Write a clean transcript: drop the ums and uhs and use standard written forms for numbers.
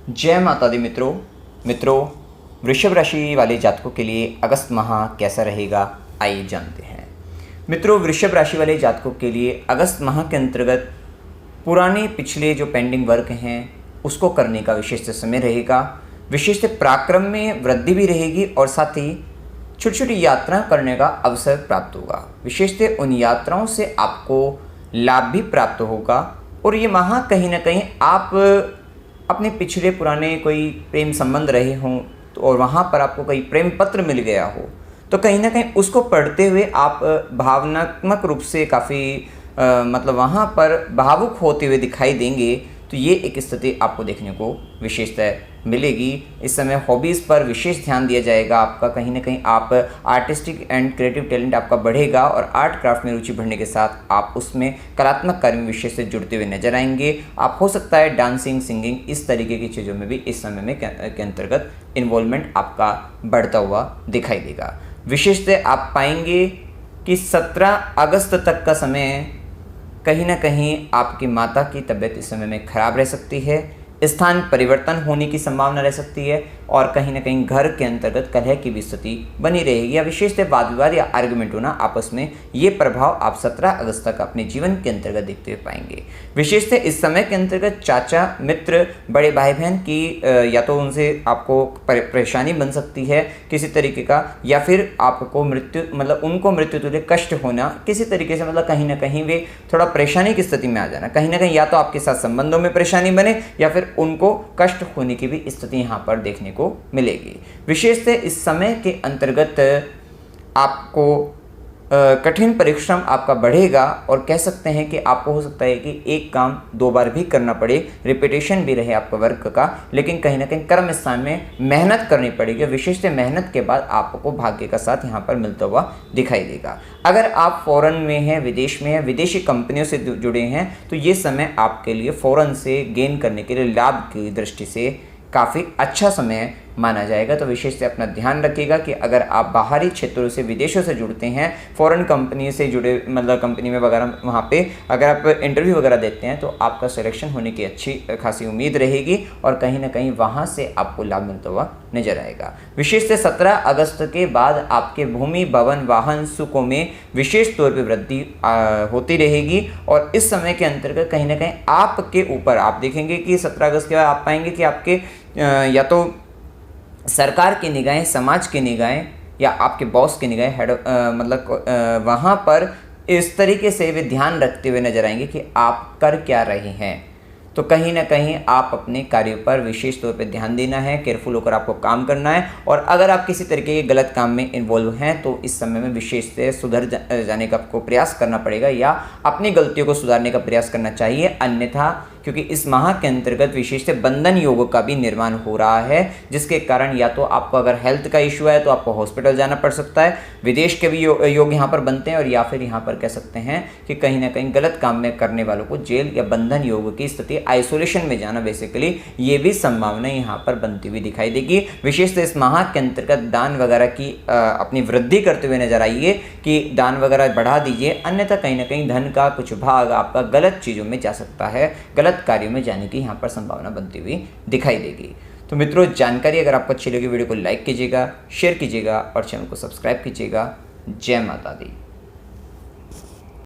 जय माता दी मित्रों वृषभ राशि वाले जातकों के लिए अगस्त माह कैसा रहेगा, आइए जानते हैं। मित्रों, वृषभ राशि वाले जातकों के लिए अगस्त माह के अंतर्गत पुराने पिछले जो पेंडिंग वर्क हैं उसको करने का विशेष समय रहेगा। विशेष पराक्रम में वृद्धि भी रहेगी और साथ ही छोटी छोटी यात्रा करने का अवसर प्राप्त होगा। विशेषतः उन यात्राओं से आपको लाभ भी प्राप्त होगा और ये माह कहीं ना कहीं आप अपने पिछले पुराने कोई प्रेम संबंध रहे हों तो और वहाँ पर आपको कोई प्रेम पत्र मिल गया हो तो कहीं ना कहीं उसको पढ़ते हुए आप भावनात्मक रूप से काफ़ी मतलब वहाँ पर भावुक होते हुए दिखाई देंगे। तो ये एक स्थिति आपको देखने को विशेषतः मिलेगी। इस समय हॉबीज़ पर विशेष ध्यान दिया जाएगा आपका। कहीं ना कहीं आप आर्टिस्टिक एंड क्रिएटिव टैलेंट आपका बढ़ेगा और आर्ट क्राफ्ट में रुचि बढ़ने के साथ आप उसमें कलात्मक कार्य में विशेष से जुड़ते हुए नजर आएंगे। आप हो सकता है डांसिंग, सिंगिंग इस तरीके की चीज़ों में भी इस समय में के अंतर्गत इन्वॉल्वमेंट आपका बढ़ता हुआ दिखाई देगा। विशेषतः आप पाएंगे कि 17 अगस्त तक का समय कहीं ना कहीं आपकी माता की तबीयत इस समय में खराब रह सकती है। स्थान परिवर्तन होने की संभावना रह सकती है और कहीं ना कहीं घर के अंतर्गत कलह की भी स्थिति बनी रहेगी या विशेषतः वाद विवाद या आर्गुमेंट होना आपस में, ये प्रभाव आप 17 अगस्त तक अपने जीवन के अंतर्गत देखते हुए पाएंगे। विशेषतः इस समय के अंतर्गत चाचा, मित्र, बड़े भाई बहन की या तो उनसे आपको परेशानी बन सकती है किसी तरीके का, या फिर आपको मृत्यु मतलब उनको मृत्यु तुल्य कष्ट होना किसी तरीके से, मतलब कहीं ना कहीं वे थोड़ा परेशानी की स्थिति में आ जाना। कहीं ना कहीं या तो आपके साथ संबंधों में परेशानी बने या फिर उनको कष्ट होने की भी स्थिति यहाँ पर देखने को मिलेगी। विशेषतः इस समय के अंतर्गत आपको कठिन परिश्रम आपका बढ़ेगा और कह सकते हैं कि आपको हो सकता है कि एक काम 2 बार भी करना पड़े, रिपीटेशन भी रहे आपका वर्क का, लेकिन कहीं ना कहीं कर्म स्थान में मेहनत करनी पड़ेगी। विशेषतः मेहनत के बाद आपको भाग्य का साथ यहाँ पर मिलता हुआ दिखाई देगा। अगर आप फॉरेन में हैं, विदेश में हैं, विदेशी कंपनियों से जुड़े हैं तो ये समय आपके लिए फॉरेन से गेन करने के लिए लाभ की दृष्टि से काफ़ी अच्छा समय माना जाएगा। तो विशेष से अपना ध्यान रखिएगा कि अगर आप बाहरी क्षेत्रों से, विदेशों से जुड़ते हैं, फॉरेन कंपनी से जुड़े मतलब कंपनी में वगैरह वहाँ पे अगर आप इंटरव्यू वगैरह देते हैं तो आपका सिलेक्शन होने की अच्छी खासी उम्मीद रहेगी और कहीं ना कहीं वहाँ से आपको लाभ मिलता हुआ नजर आएगा। विशेष से 17 अगस्त के बाद आपके भूमि, भवन, वाहन सुखों में विशेष तौर पर वृद्धि होती रहेगी और इस समय के अंतर्गत कहीं ना कहीं आपके ऊपर आप देखेंगे कि 17 अगस्त के बाद आप पाएंगे कि आपके या तो सरकार की निगाहें, समाज की निगाहें या आपके बॉस की निगाहें मतलब वहाँ पर इस तरीके से वे ध्यान रखते हुए नजर आएंगे कि आप कर क्या रहे हैं। तो कहीं ना कहीं आप अपने कार्य पर विशेष तौर पे ध्यान देना है, केयरफुल होकर आपको काम करना है और अगर आप किसी तरीके के गलत काम में इन्वॉल्व हैं तो इस समय में विशेष से सुधर जाने का आपको प्रयास करना पड़ेगा या अपनी गलतियों को सुधारने का प्रयास करना चाहिए। अन्यथा क्योंकि इस माह के अंतर्गत विशेष से बंधन योग का भी निर्माण हो रहा है, जिसके कारण या तो आपको अगर हेल्थ का इशू है तो आपको हॉस्पिटल जाना पड़ सकता है, विदेश के भी योग यहाँ पर बनते हैं और या फिर यहाँ पर कह सकते हैं कि कहीं ना कहीं गलत काम में करने वालों को जेल या बंधन योग की स्थिति, आइसोलेशन में जाना बेसिकली, ये भी संभावना यहाँ पर बनती हुई दिखाई देगी। विशेषतः इस माह के अंतर्गत दान वगैरह की अपनी वृद्धि करते हुए नजर आइए कि दान वगैरह बढ़ा दीजिए, अन्यथा कहीं ना कहीं धन का कुछ भाग आपका गलत चीज़ों में जा सकता है, गलत कार्यों में जाने की यहाँ पर संभावना बनती हुई दिखाई देगी। तो मित्रों, जानकारी अगर आपको अच्छी लगी वीडियो को लाइक कीजिएगा, शेयर कीजिएगा और चैनल को सब्सक्राइब कीजिएगा। जय माता दी।